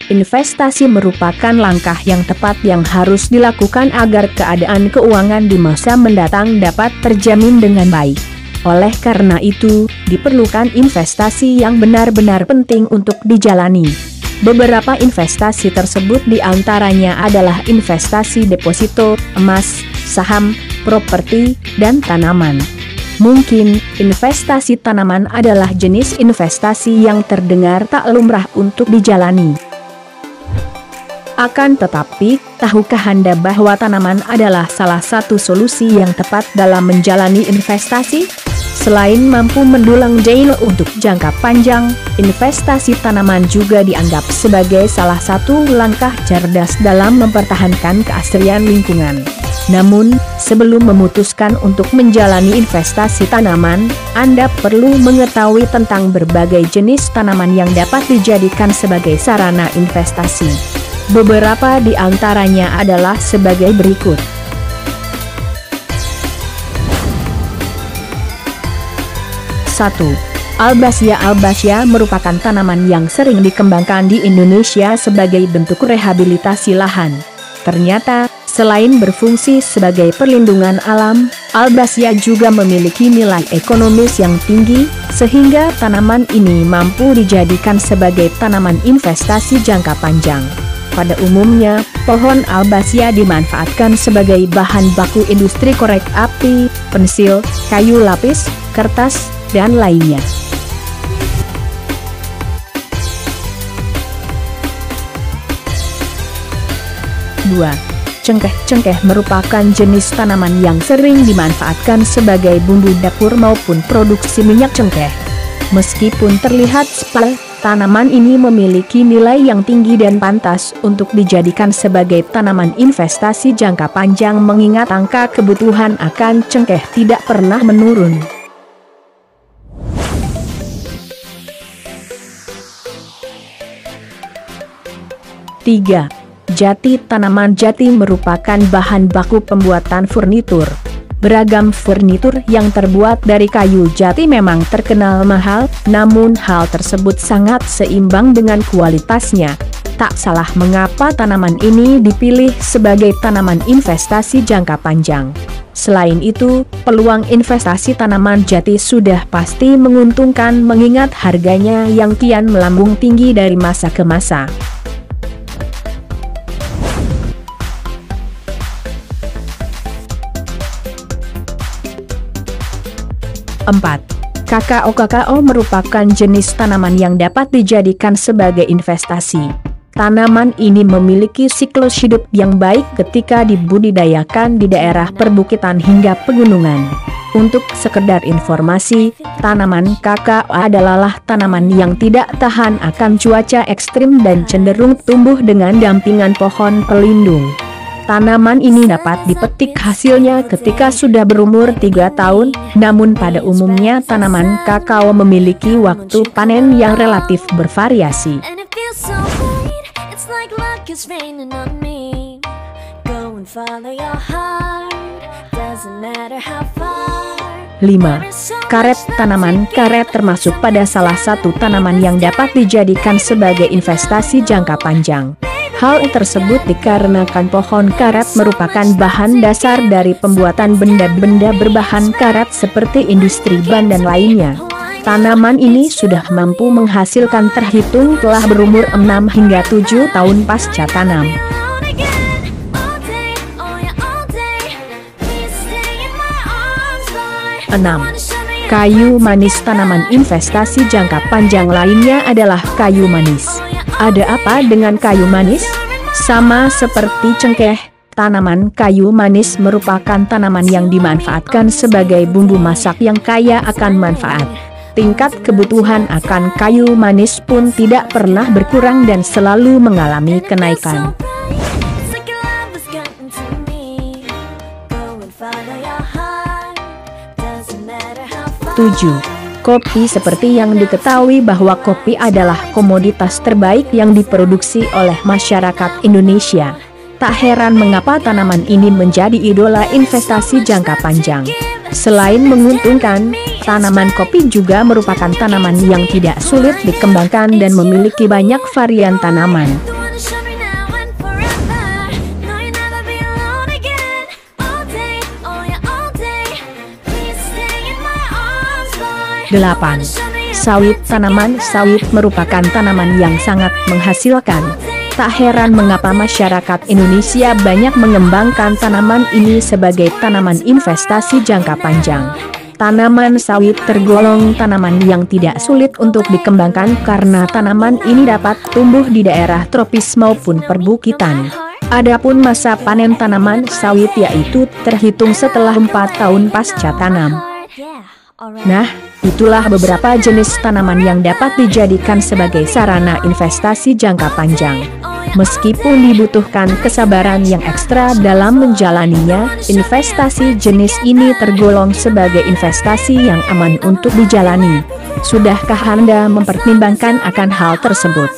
investasi merupakan langkah yang tepat yang harus dilakukan agar keadaan keuangan di masa mendatang dapat terjamin dengan baik. Oleh karena itu, diperlukan investasi yang benar-benar penting untuk dijalani. Beberapa investasi tersebut diantaranya adalah investasi deposito, emas, saham, properti, dan tanaman. Mungkin, investasi tanaman adalah jenis investasi yang terdengar tak lumrah untuk dijalani. Akan tetapi, tahukah Anda bahwa tanaman adalah salah satu solusi yang tepat dalam menjalani investasi? Selain mampu mendulang gain untuk jangka panjang, investasi tanaman juga dianggap sebagai salah satu langkah cerdas dalam mempertahankan keasrian lingkungan. Namun, sebelum memutuskan untuk menjalani investasi tanaman, Anda perlu mengetahui tentang berbagai jenis tanaman yang dapat dijadikan sebagai sarana investasi. Beberapa di antaranya adalah sebagai berikut. 1. Albassia. Albassia merupakan tanaman yang sering dikembangkan di Indonesia sebagai bentuk rehabilitasi lahan. Ternyata, selain berfungsi sebagai perlindungan alam, albassia juga memiliki nilai ekonomis yang tinggi, sehingga tanaman ini mampu dijadikan sebagai tanaman investasi jangka panjang. Pada umumnya, pohon albassia dimanfaatkan sebagai bahan baku industri korek api, pensil, kayu lapis, kertas, dan lainnya. Dua. Cengkeh. Cengkeh merupakan jenis tanaman yang sering dimanfaatkan sebagai bumbu dapur maupun produksi minyak cengkeh. Meskipun terlihat sepele, tanaman ini memiliki nilai yang tinggi dan pantas untuk dijadikan sebagai tanaman investasi jangka panjang mengingat angka kebutuhan akan cengkeh tidak pernah menurun. 3. Jati. Tanaman jati merupakan bahan baku pembuatan furnitur. Beragam furnitur yang terbuat dari kayu jati memang terkenal mahal, namun hal tersebut sangat seimbang dengan kualitasnya. Tak salah mengapa tanaman ini dipilih sebagai tanaman investasi jangka panjang. Selain itu, peluang investasi tanaman jati sudah pasti menguntungkan mengingat harganya yang kian melambung tinggi dari masa ke masa. 4. Kakao. Kakao merupakan jenis tanaman yang dapat dijadikan sebagai investasi. Tanaman ini memiliki siklus hidup yang baik ketika dibudidayakan di daerah perbukitan hingga pegunungan. Untuk sekedar informasi, tanaman kakao adalah tanaman yang tidak tahan akan cuaca ekstrim dan cenderung tumbuh dengan dampingan pohon pelindung. Tanaman ini dapat dipetik hasilnya ketika sudah berumur 3 tahun, namun pada umumnya tanaman kakao memiliki waktu panen yang relatif bervariasi. 5. Karet. Tanaman karet termasuk pada salah satu tanaman yang dapat dijadikan sebagai investasi jangka panjang. Hal tersebut dikarenakan pohon karet merupakan bahan dasar dari pembuatan benda-benda berbahan karet seperti industri ban dan lainnya. Tanaman ini sudah mampu menghasilkan terhitung telah berumur 6 hingga 7 tahun pasca tanam. 6. Kayu manis. Tanaman investasi jangka panjang lainnya adalah kayu manis. Ada apa dengan kayu manis? Sama seperti cengkeh, tanaman kayu manis merupakan tanaman yang dimanfaatkan sebagai bumbu masak yang kaya akan manfaat. Tingkat kebutuhan akan kayu manis pun tidak pernah berkurang dan selalu mengalami kenaikan. 7. Kopi. Seperti yang diketahui bahwa kopi adalah komoditas terbaik yang diproduksi oleh masyarakat Indonesia. Tak heran mengapa tanaman ini menjadi idola investasi jangka panjang. Selain menguntungkan, tanaman kopi juga merupakan tanaman yang tidak sulit dikembangkan dan memiliki banyak varian tanaman. 8. Sawit. Tanaman sawit merupakan tanaman yang sangat menghasilkan. Tak heran mengapa masyarakat Indonesia banyak mengembangkan tanaman ini sebagai tanaman investasi jangka panjang. Tanaman sawit tergolong tanaman yang tidak sulit untuk dikembangkan karena tanaman ini dapat tumbuh di daerah tropis maupun perbukitan. Adapun masa panen tanaman sawit yaitu terhitung setelah 4 tahun pasca tanam. Nah, itulah beberapa jenis tanaman yang dapat dijadikan sebagai sarana investasi jangka panjang. Meskipun dibutuhkan kesabaran yang ekstra dalam menjalaninya, investasi jenis ini tergolong sebagai investasi yang aman untuk dijalani. Sudahkah Anda mempertimbangkan akan hal tersebut?